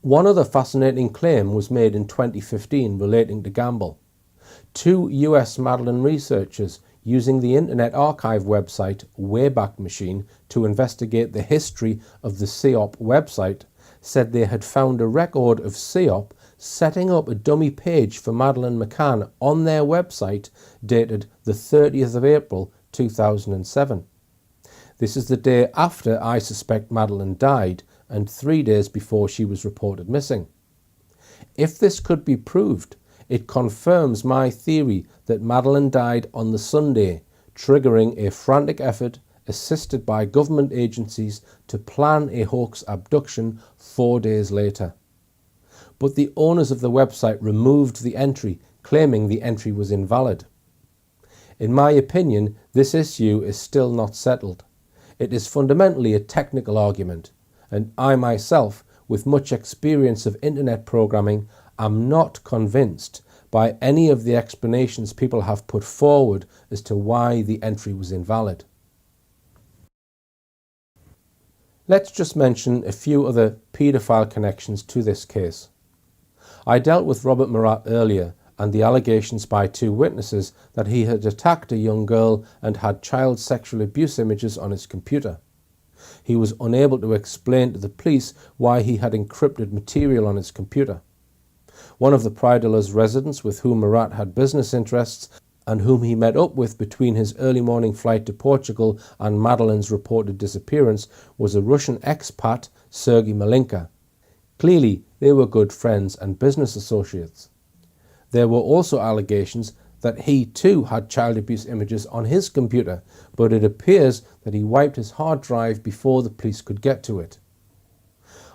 One other fascinating claim was made in 2015 relating to Gamble. Two US Madeleine researchers using the Internet Archive website Wayback Machine to investigate the history of the CEOP website said they had found a record of CEOP setting up a dummy page for Madeleine McCann on their website dated the 30th of April 2007. This is the day after I Suspect Madeleine died and 3 days before she was reported missing. If this could be proved, it confirms my theory that Madeleine died on the Sunday, triggering a frantic effort assisted by government agencies to plan a hoax abduction 4 days later. But the owners of the website removed the entry, claiming the entry was invalid. In my opinion, this issue is still not settled. It is fundamentally a technical argument, and I myself, with much experience of internet programming, am not convinced by any of the explanations people have put forward as to why the entry was invalid. Let's just mention a few other paedophile connections to this case. I dealt with Robert Murat earlier and the allegations by two witnesses that he had attacked a young girl and had child sexual abuse images on his computer. He was unable to explain to the police why he had encrypted material on his computer. One of the Prydeler's residents with whom Murat had business interests and whom he met up with between his early morning flight to Portugal and Madeleine's reported disappearance was a Russian expat, Sergei Malinka. Clearly, they were good friends and business associates. There were also allegations that he too had child abuse images on his computer, but it appears that he wiped his hard drive before the police could get to it.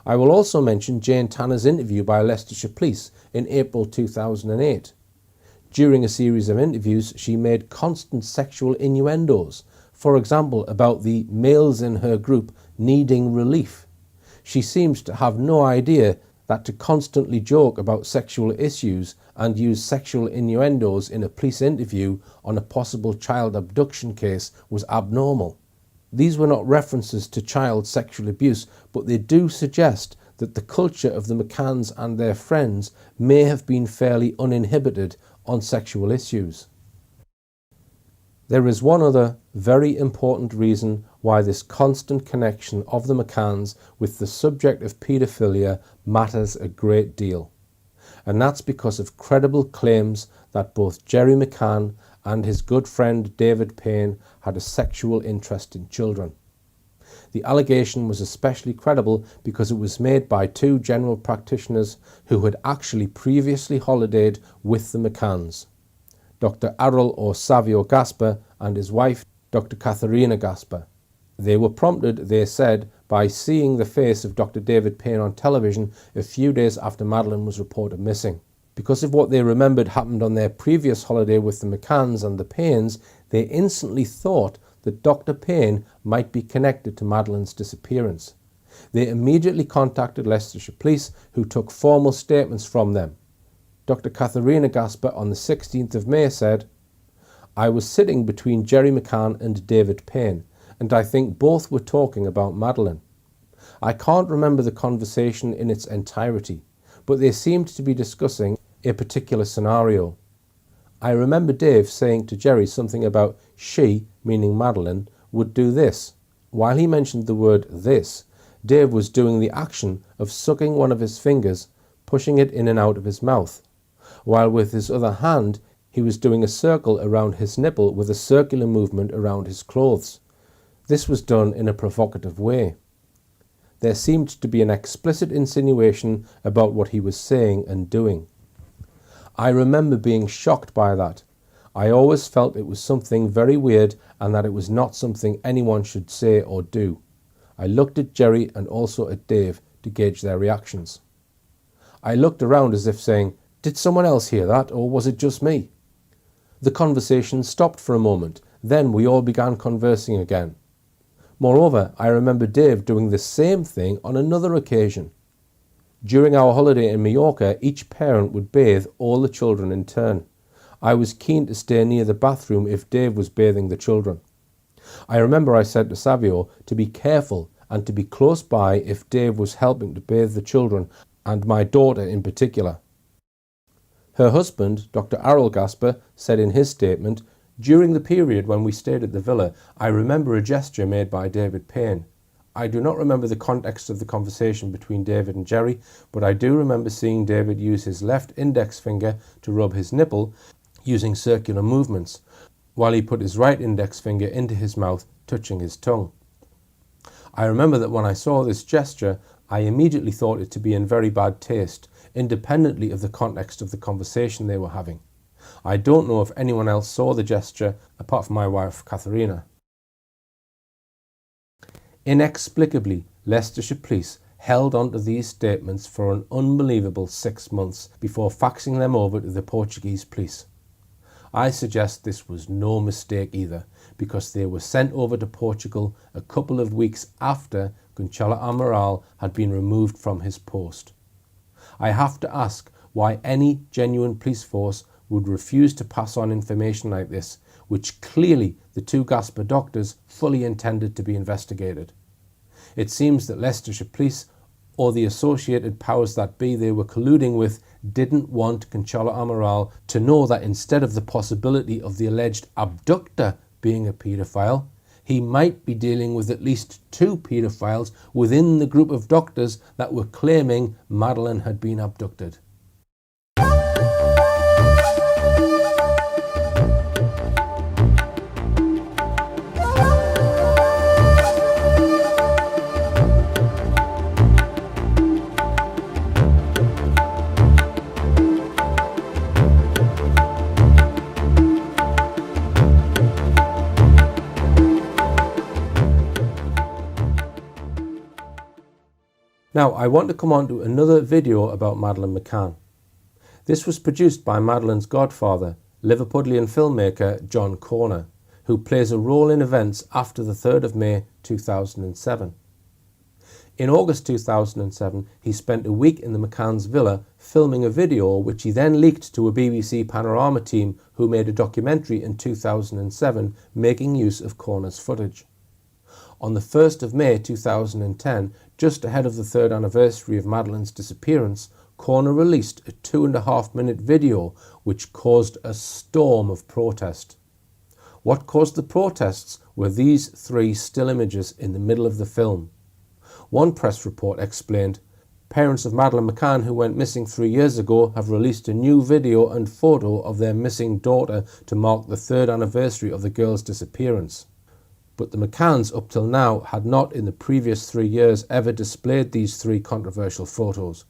I will also mention Jane Tanner's interview by Leicestershire Police in April 2008. During a series of interviews, she made constant sexual innuendos, for example about the males in her group needing relief. She seems to have no idea that to constantly joke about sexual issues and use sexual innuendos in a police interview on a possible child abduction case was abnormal. These were not references to child sexual abuse, but they do suggest that the culture of the McCanns and their friends may have been fairly uninhibited on sexual issues. There is one other very important reason why this constant connection of the McCanns with the subject of paedophilia matters a great deal. And that's because of credible claims that both Jerry McCann and his good friend David Payne had a sexual interest in children. The allegation was especially credible because it was made by two general practitioners who had actually previously holidayed with the McCanns, Dr. Arul or Savio Gasper and his wife, Dr. Katharina Gasper. They were prompted, they said, by seeing the face of Dr. David Payne on television a few days after Madeleine was reported missing. Because of what they remembered happened on their previous holiday with the McCanns and the Paynes, they instantly thought that Dr. Payne might be connected to Madeleine's disappearance. They immediately contacted Leicestershire Police, who took formal statements from them. Dr. Katharina Gasper on the 16th of May said, "I was sitting between Jerry McCann and David Payne, and I think both were talking about Madeleine. I can't remember the conversation in its entirety, but they seemed to be discussing a particular scenario. I remember Dave saying to Jerry something about she, meaning Madeleine, would do this. While he mentioned the word this, Dave was doing the action of sucking one of his fingers, pushing it in and out of his mouth, while with his other hand he was doing a circle around his nipple with a circular movement around his clothes. This was done in a provocative way. There seemed to be an explicit insinuation about what he was saying and doing. I remember being shocked by that. I always felt it was something very weird and that it was not something anyone should say or do. I looked at Jerry and also at Dave to gauge their reactions. I looked around as if saying, did someone else hear that, or was it just me? The conversation stopped for a moment. Then we all began conversing again. Moreover, I remember Dave doing the same thing on another occasion. During our holiday in Mallorca, each parent would bathe all the children in turn. I was keen to stay near the bathroom if Dave was bathing the children. I remember I said to Savio to be careful and to be close by if Dave was helping to bathe the children, and my daughter in particular. Her husband, Dr. Errol Gasper, said in his statement, "During the period when we stayed at the villa, I remember a gesture made by David Payne. I do not remember the context of the conversation between David and Jerry, but I do remember seeing David use his left index finger to rub his nipple using circular movements, while he put his right index finger into his mouth, touching his tongue. I remember that when I saw this gesture, I immediately thought it to be in very bad taste, independently of the context of the conversation they were having. I don't know if anyone else saw the gesture apart from my wife, Katharina." Inexplicably, Leicestershire Police held on to these statements for an unbelievable 6 months before faxing them over to the Portuguese police. I suggest this was no mistake either, because they were sent over to Portugal a couple of weeks after Gonçalo Amaral had been removed from his post. I have to ask why any genuine police force would refuse to pass on information like this, which clearly the two Gasper doctors fully intended to be investigated. It seems that Leicestershire Police, or the associated powers that be they were colluding with, didn't want Gonçalo Amaral to know that instead of the possibility of the alleged abductor being a paedophile, he might be dealing with at least two paedophiles within the group of doctors that were claiming Madeleine had been abducted. Now, I want to come on to another video about Madeleine McCann. This was produced by Madeleine's godfather, Liverpudlian filmmaker John Corner, who plays a role in events after the 3rd of May 2007. In August 2007, he spent a week in the McCann's villa filming a video which he then leaked to a BBC Panorama team who made a documentary in 2007 making use of Corner's footage. On the 1st of May 2010, just ahead of the 3rd anniversary of Madeleine's disappearance, Corner released a 2.5-minute video which caused a storm of protest. What caused the protests were these 3 still images in the middle of the film. One press report explained, "Parents of Madeleine McCann who went missing 3 years ago have released a new video and photo of their missing daughter to mark the 3rd anniversary of the girl's disappearance." But the McCanns up till now had not in the previous 3 years ever displayed these 3 controversial photos.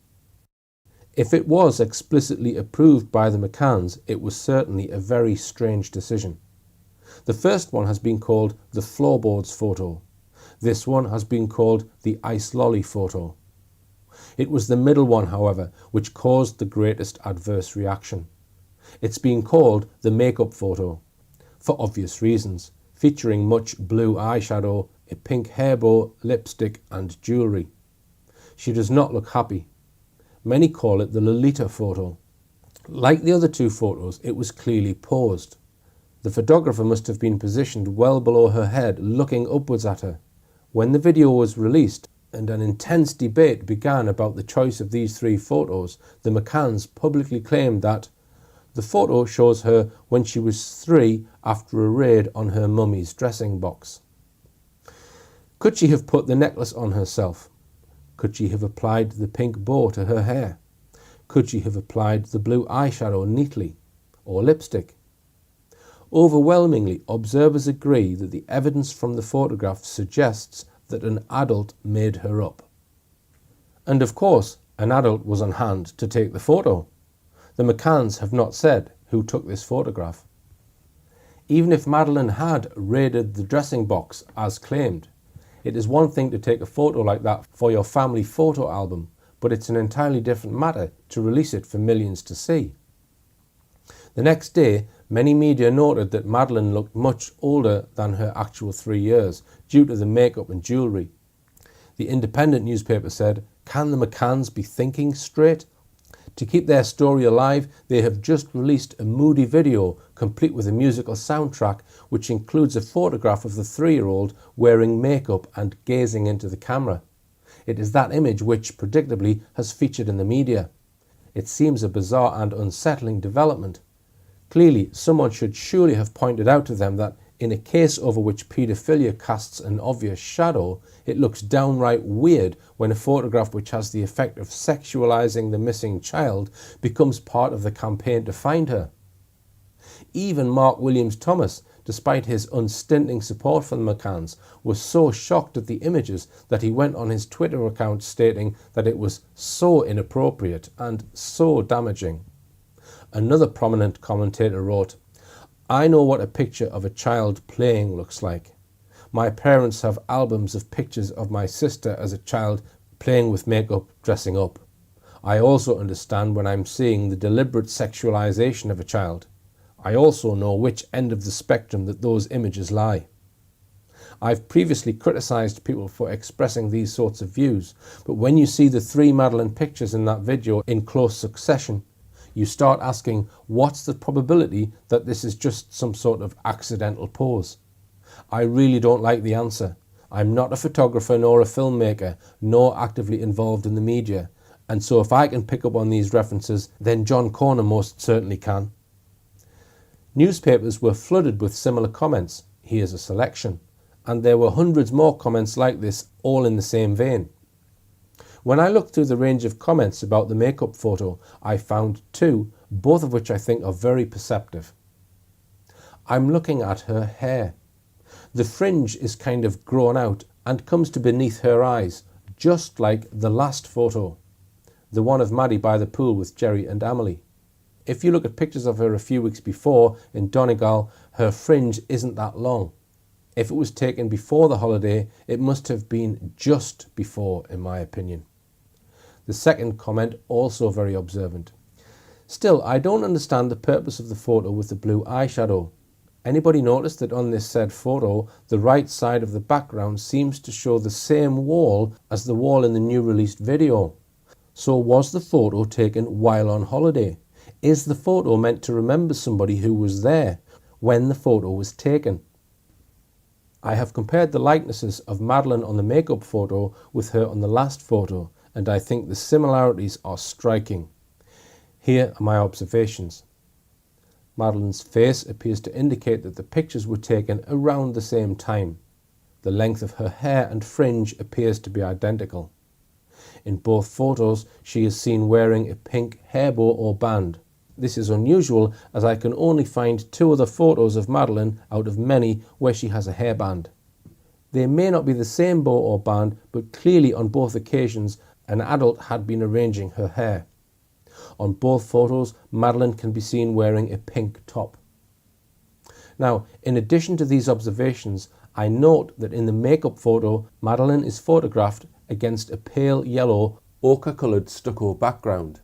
If it was explicitly approved by the McCanns, it was certainly a very strange decision. The first one has been called the floorboards photo. This one has been called the ice lolly photo. It was the middle one, however, which caused the greatest adverse reaction. It's been called the makeup photo, for obvious reasons, featuring much blue eyeshadow, a pink hair bow, lipstick and jewellery. She does not look happy. Many call it the Lolita photo. Like the other 2 photos, it was clearly posed. The photographer must have been positioned well below her head, looking upwards at her. When the video was released and an intense debate began about the choice of these 3 photos, the McCanns publicly claimed that the photo shows her when she was 3 after a raid on her mummy's dressing box. Could she have put the necklace on herself? Could she have applied the pink bow to her hair? Could she have applied the blue eyeshadow neatly? Or lipstick? Overwhelmingly, observers agree that the evidence from the photograph suggests that an adult made her up. And of course, an adult was on hand to take the photo. The McCanns have not said who took this photograph. Even if Madeleine had raided the dressing box as claimed, it is one thing to take a photo like that for your family photo album, but it's an entirely different matter to release it for millions to see. The next day, many media noted that Madeleine looked much older than her actual 3 years due to the makeup and jewellery. The Independent newspaper said, "Can the McCanns be thinking straight? To keep their story alive, they have just released a moody video complete with a musical soundtrack which includes a photograph of the 3-year-old wearing makeup and gazing into the camera. It is that image which, predictably, has featured in the media. It seems a bizarre and unsettling development. Clearly, someone should surely have pointed out to them that in a case over which paedophilia casts an obvious shadow, it looks downright weird when a photograph which has the effect of sexualizing the missing child becomes part of the campaign to find her. Even Mark Williams Thomas, despite his unstinting support for the McCanns, was so shocked at the images that he went on his Twitter account stating that it was so inappropriate and so damaging. Another prominent commentator wrote, "I know what a picture of a child playing looks like. My parents have albums of pictures of my sister as a child playing with makeup, dressing up. I also understand when I'm seeing the deliberate sexualization of a child. I also know which end of the spectrum that those images lie." I've previously criticised people for expressing these sorts of views, but when you see the three Madeleine pictures in that video in close succession, you start asking, what's the probability that this is just some sort of accidental pose? I really don't like the answer. I'm not a photographer nor a filmmaker, nor actively involved in the media, and so if I can pick up on these references, then John Corner most certainly can. Newspapers were flooded with similar comments. Here's a selection. And there were hundreds more comments like this, all in the same vein. When I looked through the range of comments about the makeup photo, I found two, both of which I think are very perceptive. I'm looking at her hair. The fringe is kind of grown out and comes to beneath her eyes, just like the last photo, the one of Maddie by the pool with Jerry and Amelie. If you look at pictures of her a few weeks before in Donegal, her fringe isn't that long. If it was taken before the holiday, it must have been just before, in my opinion. The second comment, also very observant. Still, I don't understand the purpose of the photo with the blue eyeshadow. Anybody notice that on this said photo, the right side of the background seems to show the same wall as the wall in the new released video? So was the photo taken while on holiday? Is the photo meant to remember somebody who was there when the photo was taken? I have compared the likenesses of Madeleine on the makeup photo with her on the last photo, and I think the similarities are striking. Here are my observations. Madeleine's face appears to indicate that the pictures were taken around the same time. The length of her hair and fringe appears to be identical. In both photos, she is seen wearing a pink hair bow or band. This is unusual as I can only find two other photos of Madeleine out of many where she has a hairband. They may not be the same bow or band, but clearly on both occasions an adult had been arranging her hair. On both photos, Madeleine can be seen wearing a pink top. Now, in addition to these observations, I note that in the makeup photo, Madeleine is photographed against a pale yellow, ochre-coloured stucco background,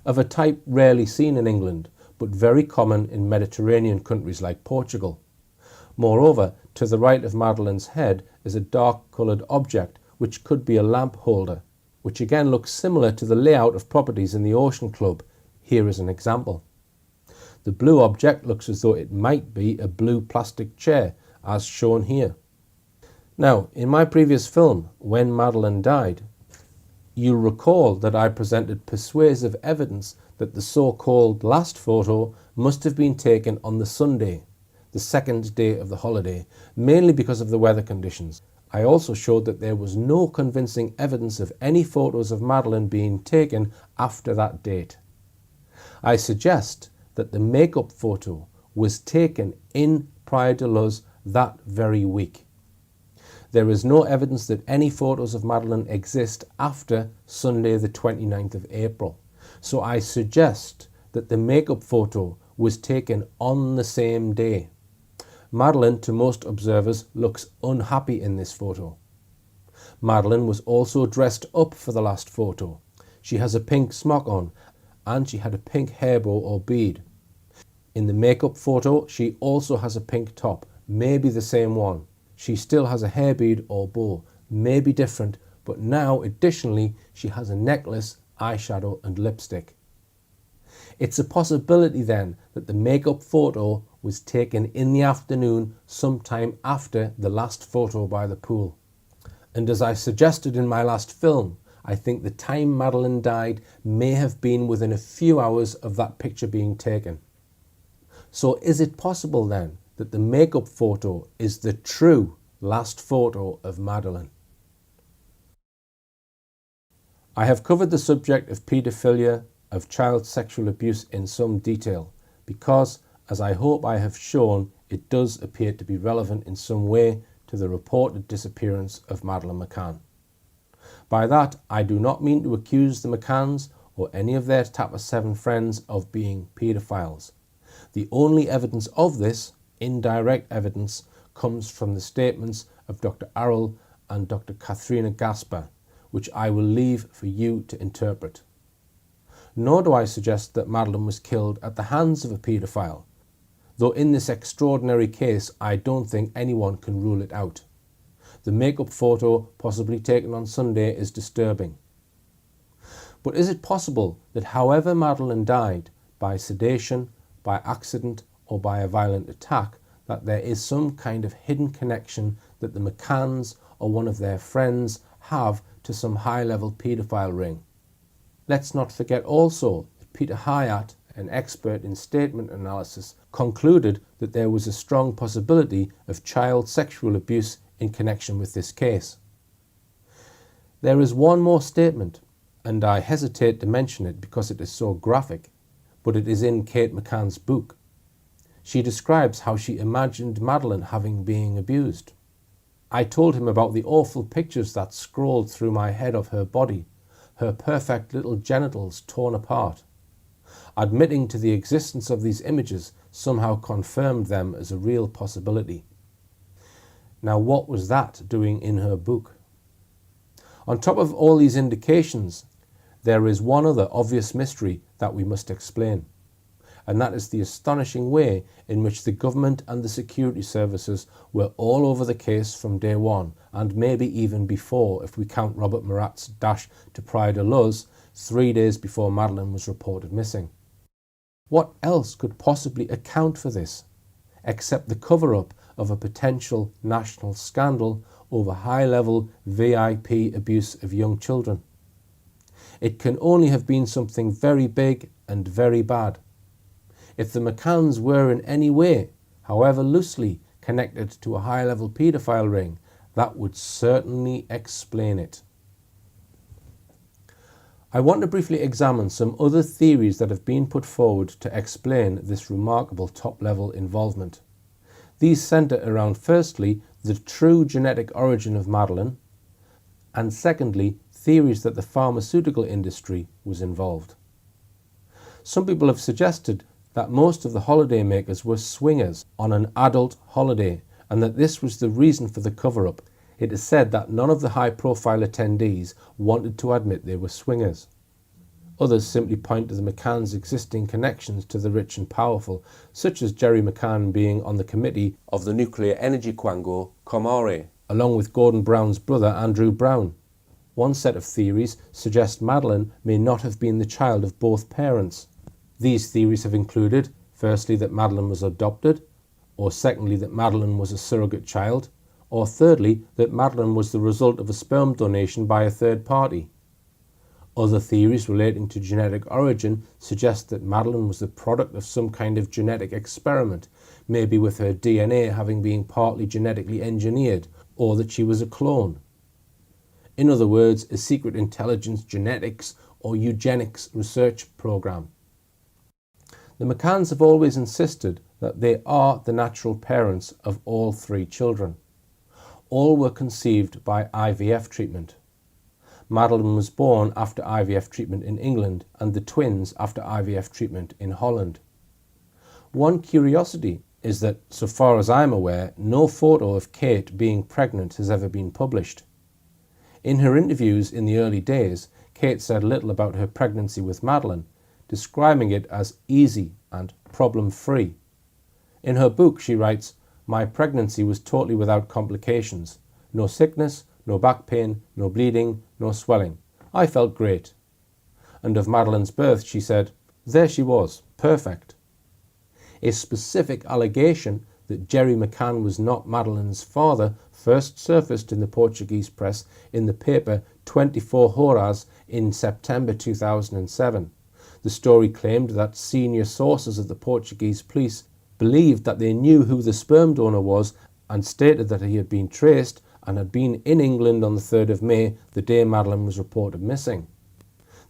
of a type rarely seen in England, but very common in Mediterranean countries like Portugal. Moreover, to the right of Madeleine's head is a dark-coloured object, which could be a lamp holder, which again looks similar to the layout of properties in the Ocean Club. Here is an example. The blue object looks as though it might be a blue plastic chair, as shown here. Now, in my previous film, When Madeleine Died, you'll recall that I presented persuasive evidence that the so-called last photo must have been taken on the Sunday, the second day of the holiday, mainly because of the weather conditions. I also showed that there was no convincing evidence of any photos of Madeleine being taken after that date. I suggest that the makeup photo was taken in Praia de Luz that very week. There is no evidence that any photos of Madeleine exist after Sunday the 29th of April. So I suggest that the makeup photo was taken on the same day. Madeleine, to most observers, looks unhappy in this photo. Madeleine was also dressed up for the last photo. She has a pink smock on, and she had a pink hair bow or bead. In the makeup photo, she also has a pink top, maybe the same one. She still has a hair bead or bow, maybe different, but now additionally she has a necklace, eyeshadow and lipstick. It's a possibility then that the makeup photo was taken in the afternoon sometime after the last photo by the pool. And as I suggested in my last film, I think the time Madeleine died may have been within a few hours of that picture being taken. So is it possible then that the makeup photo is the true last photo of Madeleine? I have covered the subject of paedophilia, of child sexual abuse in some detail because, as I hope I have shown, it does appear to be relevant in some way to the reported disappearance of Madeleine McCann. By that, I do not mean to accuse the McCanns or any of their Tapper 7 friends of being paedophiles. The only evidence of this, indirect evidence, comes from the statements of Dr. Arrell and Dr. Katharina Gasper, which I will leave for you to interpret. Nor do I suggest that Madeleine was killed at the hands of a paedophile, though in this extraordinary case I don't think anyone can rule it out. The makeup photo, possibly taken on Sunday, is disturbing. But is it possible that however Madeleine died, by sedation, by accident, or by a violent attack, that there is some kind of hidden connection that the McCanns or one of their friends have to some high-level paedophile ring? Let's not forget also that Peter Hyatt, an expert in statement analysis, concluded that there was a strong possibility of child sexual abuse in connection with this case. There is one more statement, and I hesitate to mention it because it is so graphic, but it is in Kate McCann's book. She describes how she imagined Madeleine having been abused. I told him about the awful pictures that scrolled through my head of her body, her perfect little genitals torn apart. Admitting to the existence of these images somehow confirmed them as a real possibility. Now, what was that doing in her book? On top of all these indications, there is one other obvious mystery that we must explain, and that is the astonishing way in which the government and the security services were all over the case from day one, and maybe even before if we count Robert Murat's dash to Praia da Luz 3 days before Madeleine was reported missing. What else could possibly account for this, except the cover-up of a potential national scandal over high-level VIP abuse of young children? It can only have been something very big and very bad. If the McCanns were in any way, however loosely, connected to a high-level paedophile ring, that would certainly explain it. I want to briefly examine some other theories that have been put forward to explain this remarkable top-level involvement. These centre around, firstly, the true genetic origin of Madeleine, and secondly, theories that the pharmaceutical industry was involved. Some people have suggested that most of the holidaymakers were swingers on an adult holiday, and that this was the reason for the cover-up. It is said that none of the high-profile attendees wanted to admit they were swingers. Others simply point to the McCanns' existing connections to the rich and powerful, such as Jerry McCann being on the committee of the nuclear energy quango Comore, along with Gordon Brown's brother Andrew Brown. One set of theories suggests Madeleine may not have been the child of both parents. These theories have included, firstly, that Madeleine was adopted, or secondly, that Madeleine was a surrogate child, or thirdly, that Madeleine was the result of a sperm donation by a third party. Other theories relating to genetic origin suggest that Madeleine was the product of some kind of genetic experiment, maybe with her DNA having been partly genetically engineered, or that she was a clone. In other words, a secret intelligence genetics or eugenics research program. The McCanns have always insisted that they are the natural parents of all 3 children. All were conceived by IVF treatment. Madeleine was born after IVF treatment in England and the twins after IVF treatment in Holland. One curiosity is that, so far as I'm aware, no photo of Kate being pregnant has ever been published. In her interviews in the early days, Kate said little about her pregnancy with Madeleine, describing it as easy and problem-free. In her book, she writes, "My pregnancy was totally without complications. No sickness, no back pain, no bleeding, no swelling. I felt great." And of Madeleine's birth, she said, "There she was, perfect." A specific allegation that Jerry McCann was not Madeleine's father first surfaced in the Portuguese press in the paper 24 Horas in September 2007. The story claimed that senior sources of the Portuguese police believed that they knew who the sperm donor was and stated that he had been traced and had been in England on the 3rd of May, the day Madeleine was reported missing.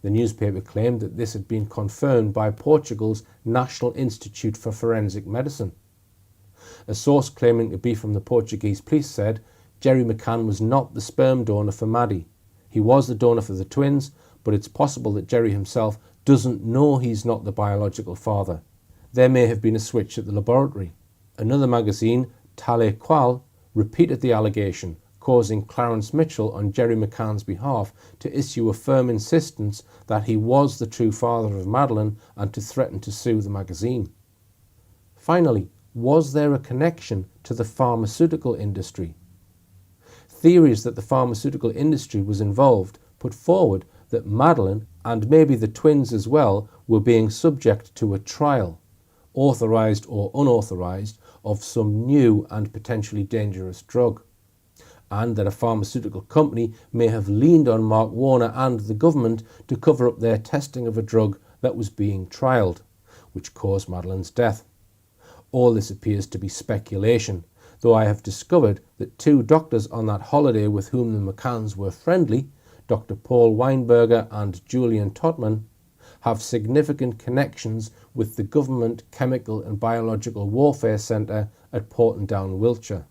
The newspaper claimed that this had been confirmed by Portugal's National Institute for Forensic Medicine. A source claiming to be from the Portuguese police said Gerry McCann was not the sperm donor for Maddie. He was the donor for the twins, but it's possible that Gerry himself doesn't know he's not the biological father. There may have been a switch at the laboratory. Another magazine, Tale Qual, repeated the allegation, causing Clarence Mitchell on Gerry McCann's behalf to issue a firm insistence that he was the true father of Madeleine and to threaten to sue the magazine. Finally, was there a connection to the pharmaceutical industry? Theories that the pharmaceutical industry was involved put forward that Madeleine, and maybe the twins as well, were being subject to a trial, authorised or unauthorised, of some new and potentially dangerous drug, and that a pharmaceutical company may have leaned on Mark Warner and the government to cover up their testing of a drug that was being trialled, which caused Madeleine's death. All this appears to be speculation, though I have discovered that two doctors on that holiday with whom the McCanns were friendly, Dr. Paul Weinberger and Julian Totman, have significant connections with the Government Chemical and Biological Warfare Centre at Portondown, Wiltshire.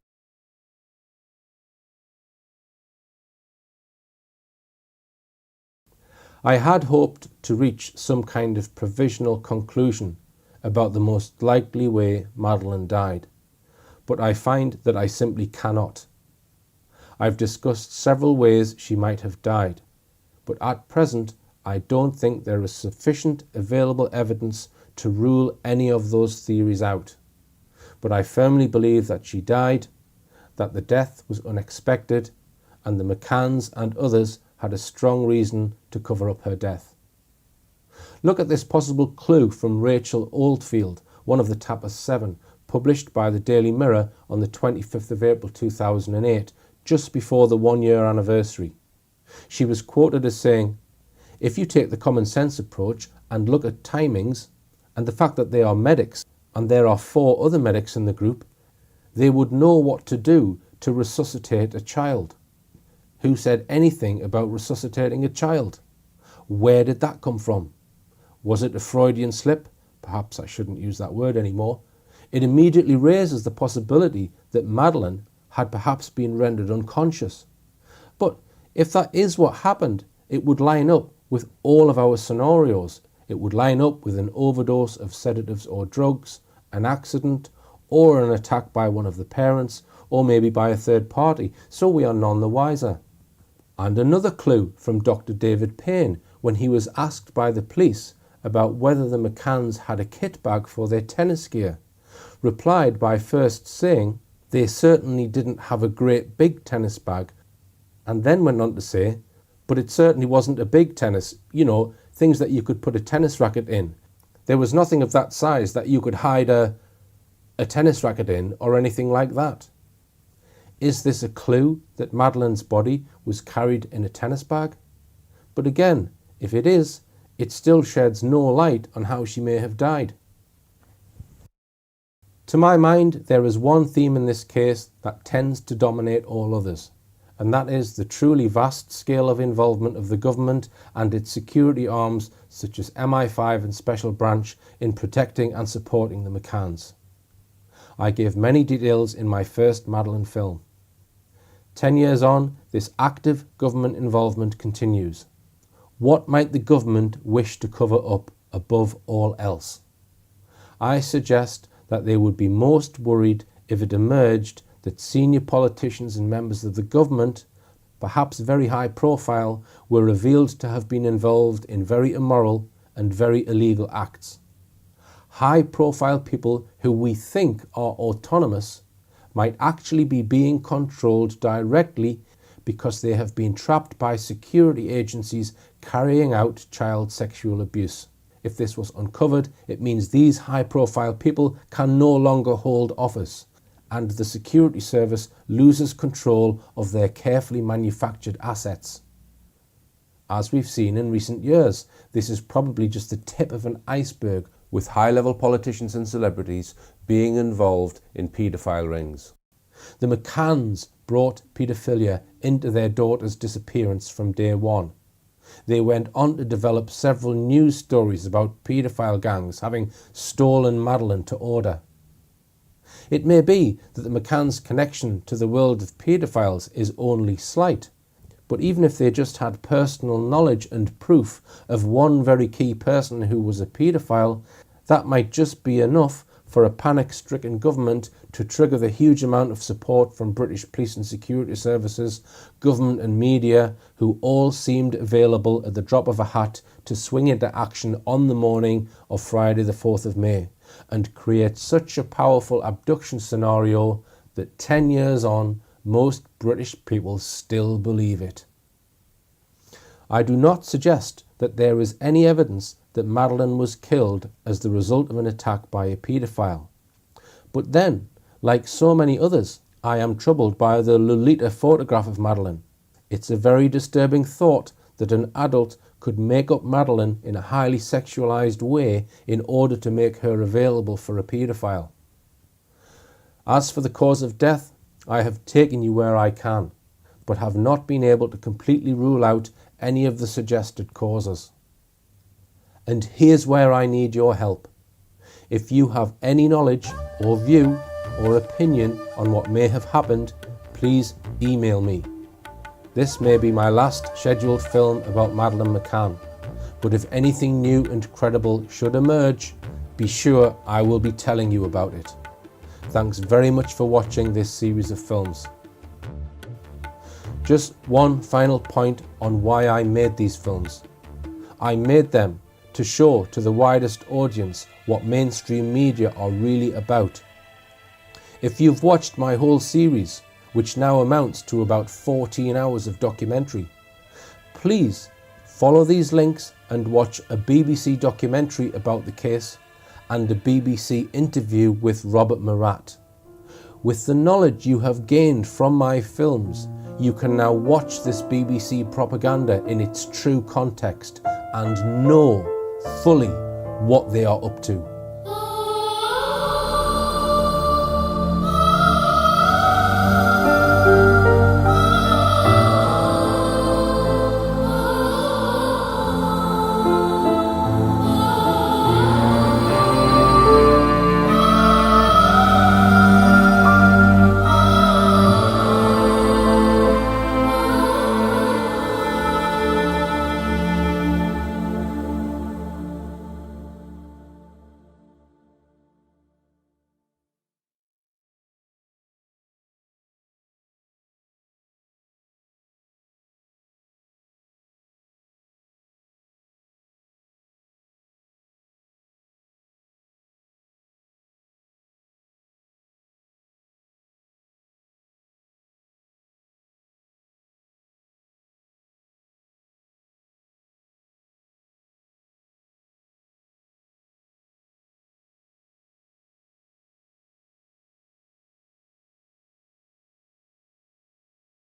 I had hoped to reach some kind of provisional conclusion about the most likely way Madeleine died, but I find that I simply cannot. I've discussed several ways she might have died, but at present I don't think there is sufficient available evidence to rule any of those theories out. But I firmly believe that she died, that the death was unexpected, and the McCanns and others had a strong reason to cover up her death. Look at this possible clue from Rachel Oldfield, one of the Tapper 7, published by the Daily Mirror on the 25th of April 2008, just before the 1-year anniversary. She was quoted as saying, "If you take the common sense approach and look at timings and the fact that they are medics and there are 4 other medics in the group, they would know what to do to resuscitate a child." Who said anything about resuscitating a child? Where did that come from? Was it a Freudian slip? Perhaps I shouldn't use that word anymore. It immediately raises the possibility that Madeleine had perhaps been rendered unconscious. But if that is what happened, it would line up with all of our scenarios. It would line up with an overdose of sedatives or drugs, an accident, or an attack by one of the parents, or maybe by a third party, so we are none the wiser. And another clue from Dr. David Payne when he was asked by the police about whether the McCanns had a kit bag for their tennis gear, replied by first saying they certainly didn't have a great big tennis bag, and then went on to say, but it certainly wasn't a big tennis, things that you could put a tennis racket in. There was nothing of that size that you could hide a tennis racket in or anything like that. Is this a clue that Madeleine's body was carried in a tennis bag? But again, if it is, it still sheds no light on how she may have died. To my mind, there is one theme in this case that tends to dominate all others, and that is the truly vast scale of involvement of the government and its security arms such as MI5 and Special Branch in protecting and supporting the McCanns. I gave many details in my first Madeleine film. 10 years on, this active government involvement continues. What might the government wish to cover up above all else? I suggest that they would be most worried if it emerged that senior politicians and members of the government, perhaps very high profile, were revealed to have been involved in very immoral and very illegal acts. High profile people who we think are autonomous might actually be being controlled directly because they have been trapped by security agencies carrying out child sexual abuse. If this was uncovered, it means these high-profile people can no longer hold office, and the security service loses control of their carefully manufactured assets. As we've seen in recent years, this is probably just the tip of an iceberg, with high-level politicians and celebrities being involved in paedophile rings. The McCanns brought paedophilia into their daughter's disappearance from day one. They went on to develop several news stories about paedophile gangs having stolen Madeleine to order. It may be that the McCanns' connection to the world of paedophiles is only slight, but even if they just had personal knowledge and proof of one very key person who was a paedophile, that might just be enough for a panic-stricken government to trigger the huge amount of support from British police and security services, government and media, who all seemed available at the drop of a hat to swing into action on the morning of Friday the 4th of May, and create such a powerful abduction scenario that 10 years on, most British people still believe it. I do not suggest that there is any evidence that Madeleine was killed as the result of an attack by a paedophile. But then, like so many others, I am troubled by the Lolita photograph of Madeleine. It's a very disturbing thought that an adult could make up Madeleine in a highly sexualized way in order to make her available for a paedophile. As for the cause of death, I have taken you where I can, but have not been able to completely rule out any of the suggested causes. And here's where I need your help. If you have any knowledge or view or opinion on what may have happened, please email me. This may be my last scheduled film about Madeleine McCann, but if anything new and credible should emerge, be sure I will be telling you about it. Thanks very much for watching this series of films. Just one final point on why I made these films. I made them to show to the widest audience what mainstream media are really about. If you've watched my whole series, which now amounts to about 14 hours of documentary, please follow these links and watch a BBC documentary about the case and a BBC interview with Robert Murat. With the knowledge you have gained from my films, you can now watch this BBC propaganda in its true context and know fully what they are up to.